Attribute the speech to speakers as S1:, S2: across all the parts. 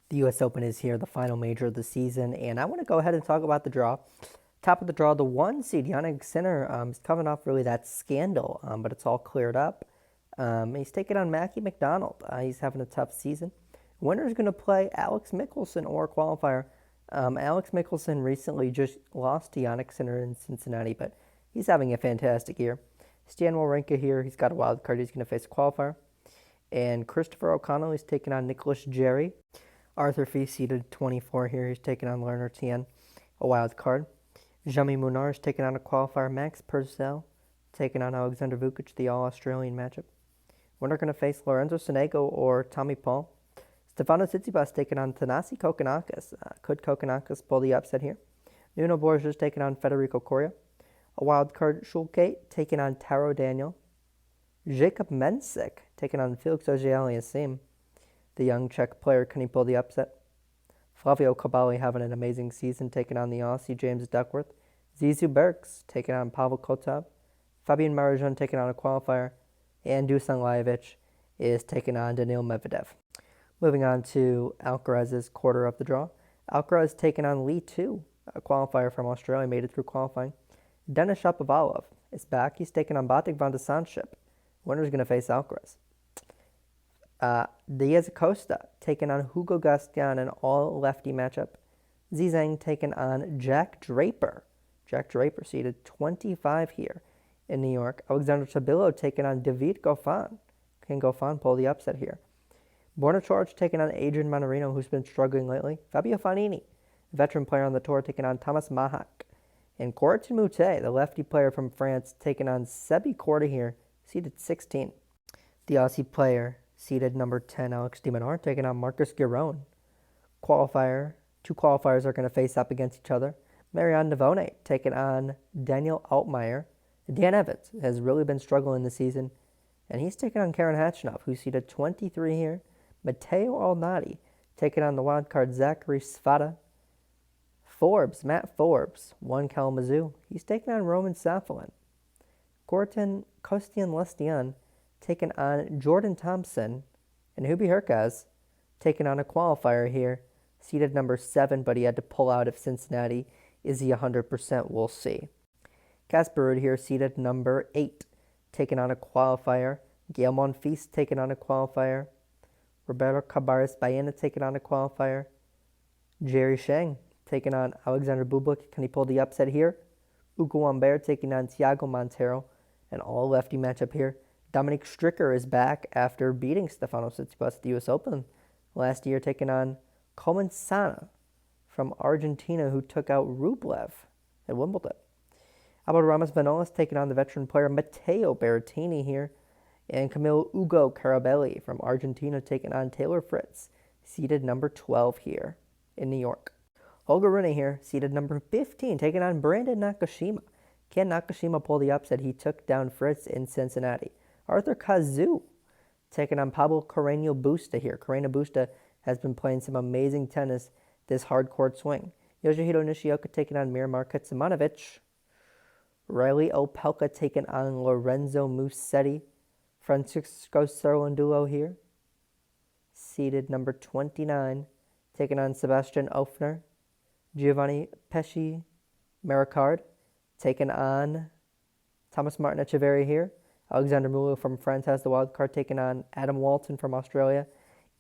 S1: The U.S. Open is here, the final major of the season, and I want to go ahead and talk about the draw. Top of the draw, the 1 seed, Jannik Sinner, is coming off really that scandal, but it's all cleared up. He's taking on Mackie McDonald. He's having a tough season. Winner's going to play Alex Michelsen or qualifier. Alex Michelsen recently just lost to Jannik Sinner in Cincinnati, but he's having a fantastic year. Stan Wawrinka here, he's got a wild card. He's going to face a qualifier. And Christopher O'Connell is taking on Nicholas Jarry. Arthur Fee seeded 24 here. He's taking on Lerner Tien, a wild card. Jami Munar is taking on a qualifier. Max Purcell taking on Alexander Vukic, the All-Australian matchup. Winner going to face Lorenzo Sonego or Tommy Paul. Stefanos Tsitsipas taking on Thanasi Kokkinakis. Could Kokkinakis pull the upset here? Nuno Borges taking on Federico Coria. A wild card, Schulke taking on Taro Daniel. Jacob Mensik taking on Felix Auger-Aliassime. The young Czech player, can he pull the upset? Flavio Cabali having an amazing season, taking on the Aussie James Duckworth. Zizou Bergs taking on Pavel Kotov. Fabian Marozsan taking on a qualifier. And Dusan Lajovic is taking on Daniil Medvedev. Moving on to Alcaraz's quarter of the draw. Alcaraz taking on Lee Tu, a qualifier from Australia, made it through qualifying. Denis Shapovalov is back. He's taking on Botic van de Zandschulp. Winner's going to face Alcaraz. Diaz Acosta taking on Hugo Gaston, an all-lefty matchup. Zizang taking on Jack Draper. Jack Draper seeded 25 here in New York. Alexander Tabilo taking on David Goffin. Can Goffin pull the upset here? Borna Coric taking on Adrian Manarino, who's been struggling lately. Fabio Fognini, veteran player on the tour, taking on Thomas Mahak. And Corentin Moutet, the lefty player from France, taking on Sebi Korda here, seeded 16. The Aussie player, seeded number 10, Alex de Minaur, taking on Marcus Giron. Two qualifiers are going to face up against each other. Marianne Navone taking on Daniel Altmaier. Dan Evans has really been struggling this season, and he's taking on Karen Khachanov, who's seeded 23 here. Matteo Alnati taking on the wildcard Zachary Svada. Matt Forbes, won Kalamazoo. He's taking on Roman Safilin. Gorton Kostian-Lestian taking on Jordan Thompson. And Hubi Hurkacz taking on a qualifier here, seeded number 7, but he had to pull out of Cincinnati. Is he 100%? We'll see. Casper Ruud here, seeded number 8, taking on a qualifier. Gael Monfils taking on a qualifier. Roberto Cabarrus Baena taking on a qualifier. Jerry Sheng taking on Alexander Bublik. Can he pull the upset here? Ugo Humbert taking on Thiago Monteiro. An all-lefty matchup here. Dominic Stricker is back after beating Stefanos Tsitsipas at the U.S. Open last year, taking on Coleman Sana from Argentina, who took out Rublev at Wimbledon. Alberto Ramos Vinolas taking on the veteran player Matteo Berrettini here. And Camilo Ugo Carabelli from Argentina taking on Taylor Fritz, seeded number 12 here in New York. Holger Rune here, seeded number 15, taking on Brandon Nakashima. Can Nakashima pull the upset? He took down Fritz in Cincinnati. Arthur Kazu taking on Pablo Carreño Busta here. Carreño Busta has been playing some amazing tennis this hard court swing. Yoshihiro Nishioka taking on Miramar Kecmanovic. Riley Opelka taking on Lorenzo Musetti. Francisco Cerundolo here, seeded number 29, taking on Sebastian Ofner. Giovanni Pesci Maricard taking on Thomas Martin Echeverry here. Alexander Mulu from France has the wild card, taking on Adam Walton from Australia.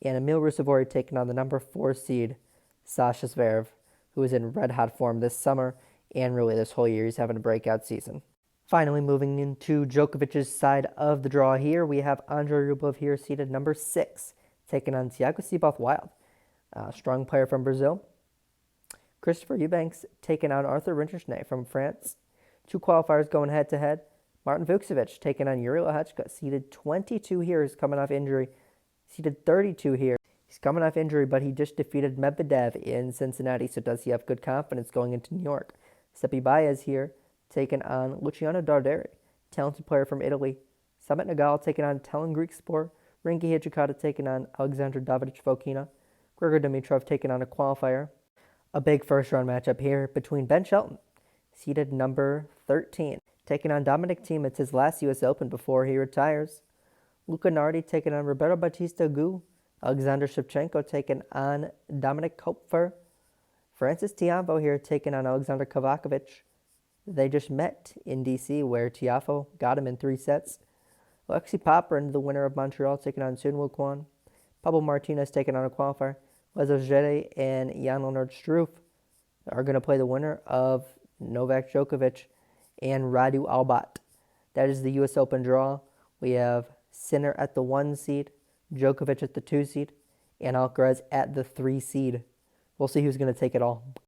S1: And Emil Ruusuvuori taking on the number 4 seed, Sasha Zverev, who is in red-hot form this summer and really this whole year. He's having a breakout season. Finally, moving into Djokovic's side of the draw here, we have Andrei Rublev here, seeded number 6, taking on Thiago Seyboth-Wild, a strong player from Brazil. Christopher Eubanks taking on Arthur Rinderknech from France. Two qualifiers going head-to-head. Martin Vukcevic taking on Yuri Lehechka, seeded 22 here. He's coming off injury. Seeded 32 here. He's coming off injury, but he just defeated Medvedev in Cincinnati, so does he have good confidence going into New York? Seppi Baez here, taking on Luciano Darderi, talented player from Italy. Samit Nagal taking on Tallon Griekspoor. Rinky Hijikata taking on Alexander Davidovich Fokina. Grigor Dimitrov taking on a qualifier. A big first-round matchup here between Ben Shelton, seeded number 13, taking on Dominic Thiem. It's his last U.S. Open before he retires. Luca Nardi taking on Roberto Bautista Agut. Alexander Shevchenko taking on Dominic Kopfer. Francis Tiafoe here taking on Alexander Kovacevic. They just met in DC where Tiafoe got him in 3 sets. Alexei Popyrin, the winner of Montreal, taking on Sun Wukong. Pablo Martinez taking on a qualifier. Laszlo Djere and Jan-Lennard Struff are going to play the winner of Novak Djokovic and Radu Albat. That is the U.S. Open draw. We have Sinner at the 1 seed, Djokovic at the 2 seed, and Alcaraz at the 3 seed. We'll see who's going to take it all.